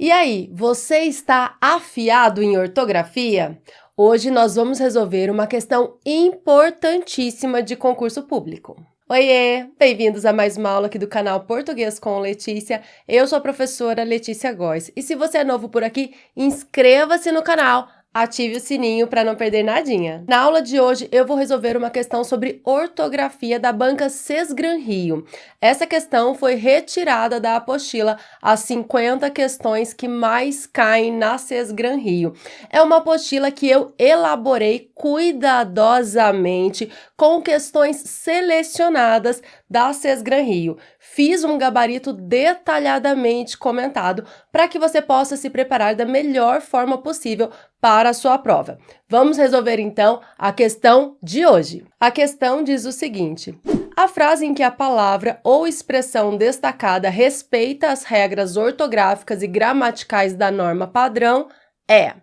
E aí, você está afiado em ortografia? Hoje nós vamos resolver uma questão importantíssima de concurso público. Oiê! Bem-vindos a mais uma aula aqui do canal Português com Letícia. Eu sou a professora Letícia Góes. E se você é novo por aqui, inscreva-se no canal. Ative o sininho para não perder nadinha. Na aula de hoje, eu vou resolver uma questão sobre ortografia da banca Sesgran Rio. Essa questão foi retirada da apostila As 50 Questões que Mais Caem na Sesgran Rio. É uma apostila que eu elaborei cuidadosamente com questões selecionadas da Sesgran Rio. Fiz um gabarito detalhadamente comentado para que você possa se preparar da melhor forma possível para a sua prova. Vamos resolver então a questão de hoje. A questão diz o seguinte: a frase em que a palavra ou expressão destacada respeita as regras ortográficas e gramaticais da norma padrão é: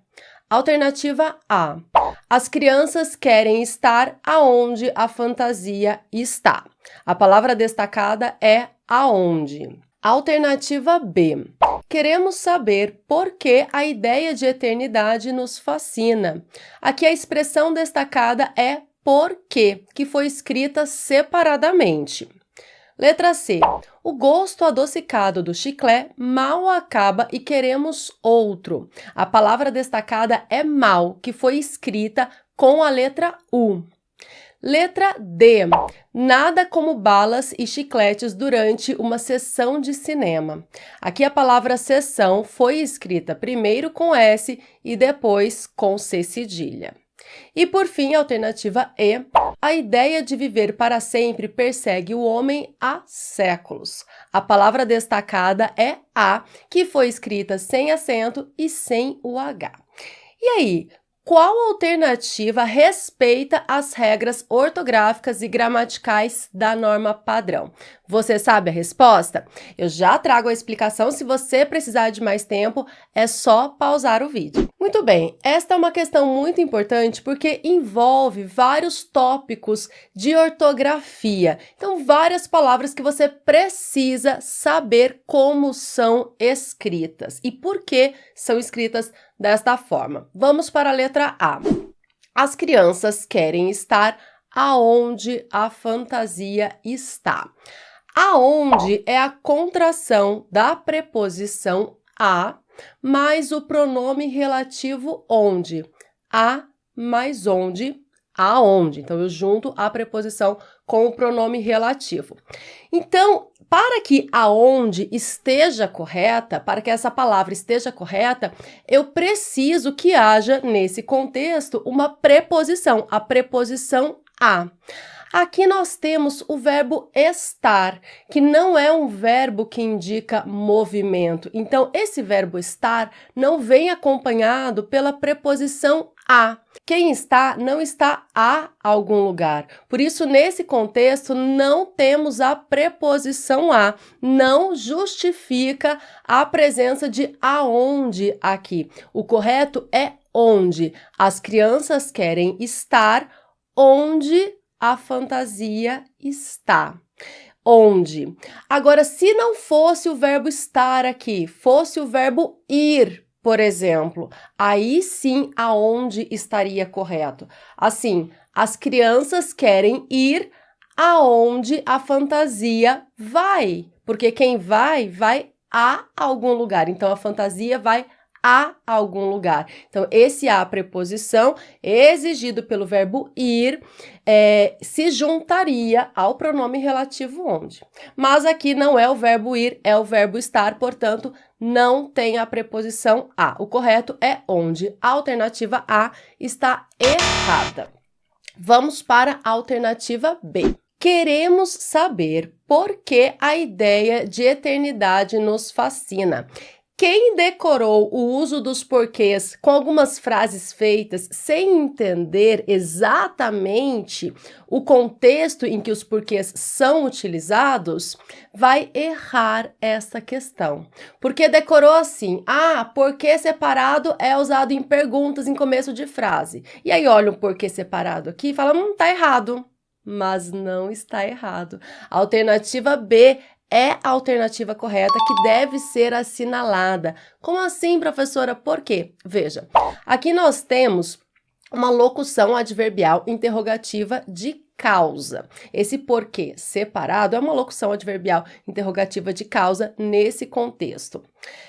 alternativa A. As crianças querem estar aonde a fantasia está. A palavra destacada é aonde. Alternativa B. Queremos saber por que a ideia de eternidade nos fascina. Aqui a expressão destacada é porque, que foi escrita separadamente. Letra C. O gosto adocicado do chiclete mal acaba e queremos outro. A palavra destacada é mal, que foi escrita com a letra U. Letra D. Nada como balas e chicletes durante uma sessão de cinema. Aqui a palavra sessão foi escrita primeiro com S e depois com C cedilha. E por fim, a alternativa E. A ideia de viver para sempre persegue o homem há séculos. A palavra destacada é A, que foi escrita sem acento e sem o H. E aí, qual alternativa respeita as regras ortográficas e gramaticais da norma padrão? Você sabe a resposta? Eu já trago a explicação. Se você precisar de mais tempo, é só pausar o vídeo. Muito bem, esta é uma questão muito importante porque envolve vários tópicos de ortografia. Então, várias palavras que você precisa saber como são escritas e por que são escritas desta forma. Vamos para a letra A. As crianças querem estar aonde a fantasia está. Aonde é a contração da preposição a mais o pronome relativo onde. A mais onde, aonde. Então, eu junto a preposição com o pronome relativo. Então, para que aonde esteja correta, para que essa palavra esteja correta, eu preciso que haja, nesse contexto, uma preposição, a preposição a. Aqui nós temos o verbo estar, que não é um verbo que indica movimento. Então, esse verbo estar não vem acompanhado pela preposição a. Quem está não está a algum lugar. Por isso, nesse contexto, não temos a preposição a. Não justifica a presença de aonde aqui. O correto é onde. As crianças querem estar onde a fantasia está. Onde? Agora, se não fosse o verbo estar aqui, fosse o verbo ir, por exemplo, aí sim aonde estaria correto. Assim, as crianças querem ir aonde a fantasia vai, porque quem vai a algum lugar. Então, a fantasia vai a algum lugar. Então, esse a preposição exigido pelo verbo ir se juntaria ao pronome relativo onde. Mas aqui não é o verbo ir, é o verbo estar, portanto, não tem a preposição a. O correto é onde. A alternativa A está errada. Vamos para a alternativa B. Queremos saber por que a ideia de eternidade nos fascina. Quem decorou o uso dos porquês com algumas frases feitas sem entender exatamente o contexto em que os porquês são utilizados, vai errar essa questão. Porque decorou assim: porquê separado é usado em perguntas em começo de frase. E aí olha o porquê separado aqui e fala, tá errado. Mas não está errado. A alternativa B é a alternativa correta que deve ser assinalada. Como assim, professora? Por quê? Veja, aqui nós temos uma locução adverbial interrogativa de causa. Esse porquê separado é uma locução adverbial interrogativa de causa nesse contexto.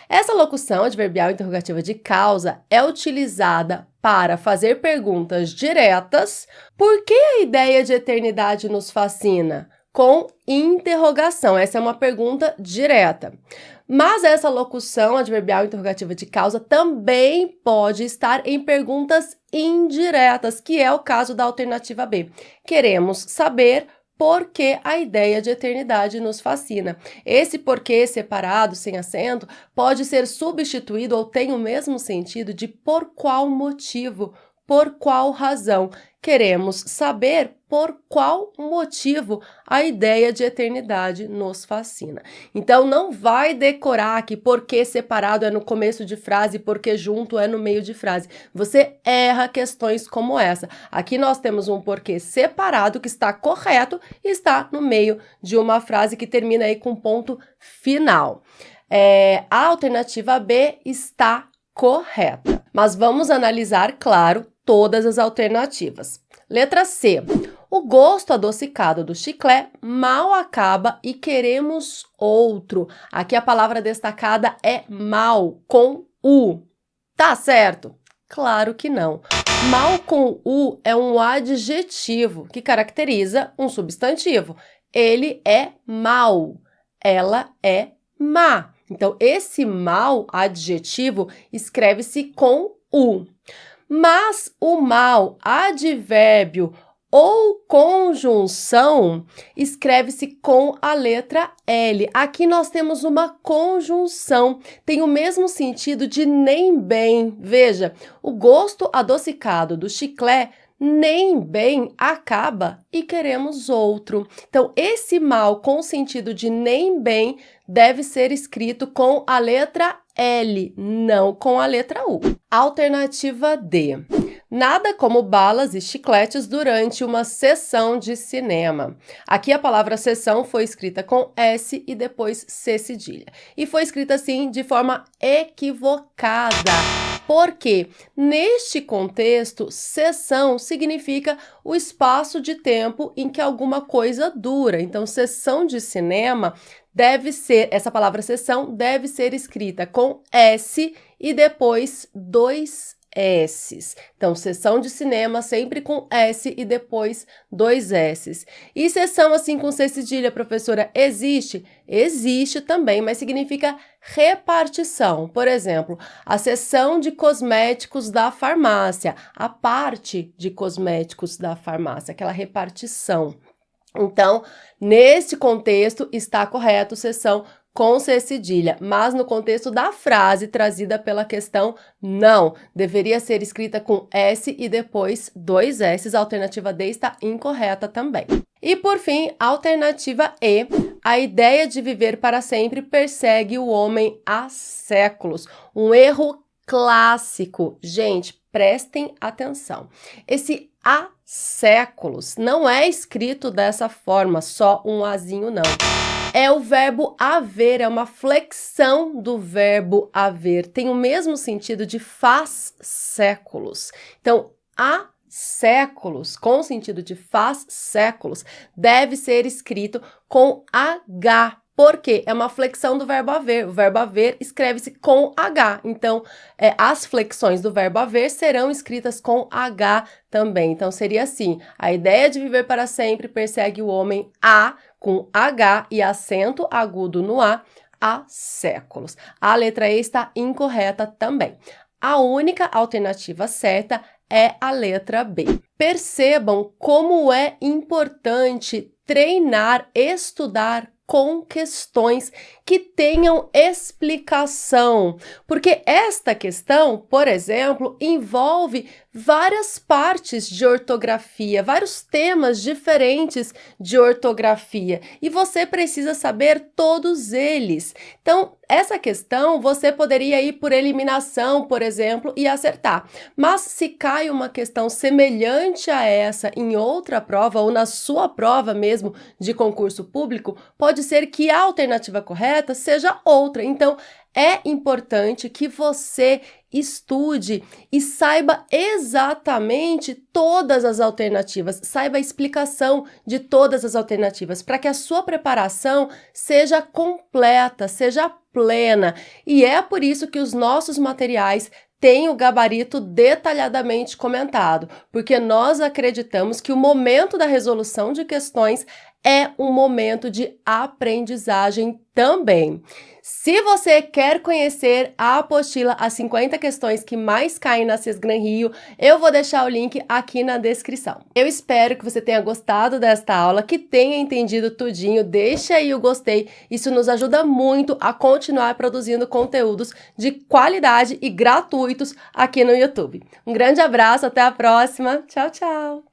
Essa locução adverbial interrogativa de causa é utilizada para fazer perguntas diretas. Por que a ideia de eternidade nos fascina? Com interrogação. Essa é uma pergunta direta. Mas essa locução adverbial interrogativa de causa também pode estar em perguntas indiretas, que é o caso da alternativa B. Queremos saber por que a ideia de eternidade nos fascina. Esse porquê separado, sem acento, pode ser substituído ou tem o mesmo sentido de por qual motivo, por qual razão. Queremos saber por qual motivo a ideia de eternidade nos fascina. Então, não vai decorar que porque separado é no começo de frase, porque junto é no meio de frase. Você erra questões como essa. Aqui nós temos um porquê separado que está correto e está no meio de uma frase que termina aí com ponto final. A alternativa B está correta. Mas vamos analisar, claro, todas as alternativas. Letra C. O gosto adocicado do chiclete mal acaba e queremos outro. Aqui a palavra destacada é mal, com U. Tá certo? Claro que não. Mal com U é um adjetivo que caracteriza um substantivo. Ele é mau, ela é má. Então, esse mal adjetivo escreve-se com U. Mas o mal advérbio ou conjunção escreve-se com a letra L. Aqui nós temos uma conjunção, tem o mesmo sentido de nem bem. Veja, o gosto adocicado do chiclete nem bem acaba e queremos outro. Então, esse mal com sentido de nem bem deve ser escrito com a letra L, não com a letra U. Alternativa D. Nada como balas e chicletes durante uma sessão de cinema. Aqui a palavra sessão foi escrita com S e depois C cedilha. E foi escrita assim de forma equivocada. Porque neste contexto, sessão significa o espaço de tempo em que alguma coisa dura. Então, sessão de cinema deve ser, essa palavra sessão deve ser escrita com S e depois dois S's. Então, sessão de cinema sempre com S e depois dois S's. E sessão assim com C cedilha, professora, existe? Existe também, mas significa repartição. Por exemplo, a seção de cosméticos da farmácia, a parte de cosméticos da farmácia, aquela repartição. Então, neste contexto, está correto seção com C cedilha, mas no contexto da frase trazida pela questão, não. Deveria ser escrita com S e depois dois S's. A alternativa D está incorreta também. E, por fim, alternativa E. A ideia de viver para sempre persegue o homem há séculos. Um erro clássico. Gente, prestem atenção. Esse há séculos não é escrito dessa forma, só um azinho não. É o verbo haver, é uma flexão do verbo haver. Tem o mesmo sentido de faz séculos. Então, há séculos, com o sentido de faz séculos, deve ser escrito com H. Por quê? É uma flexão do verbo haver. O verbo haver escreve-se com H. Então, as flexões do verbo haver serão escritas com H também. Então, seria assim: a ideia de viver para sempre persegue o homem há, com H e acento agudo no A, há séculos. A letra E está incorreta também. A única alternativa certa é a letra B. Percebam como é importante treinar, estudar com questões que tenham explicação, porque esta questão, por exemplo, envolve várias partes de ortografia, vários temas diferentes de ortografia, e você precisa saber todos eles. Então, essa questão você poderia ir por eliminação, por exemplo, e acertar. Mas se cai uma questão semelhante a essa em outra prova ou na sua prova mesmo de concurso público, pode ser que a alternativa correta seja outra. Então, é importante que você estude e saiba exatamente todas as alternativas, saiba a explicação de todas as alternativas, para que a sua preparação seja completa, seja plena. E é por isso que os nossos materiais têm o gabarito detalhadamente comentado, porque nós acreditamos que o momento da resolução de questões é um momento de aprendizagem também. Se você quer conhecer a apostila As 50 Questões que Mais Caem na Sesgran Rio, eu vou deixar o link aqui na descrição. Eu espero que você tenha gostado desta aula, que tenha entendido tudinho. Deixa aí o gostei, isso nos ajuda muito a continuar produzindo conteúdos de qualidade e gratuitos aqui no YouTube. Um grande abraço, até a próxima. Tchau, tchau!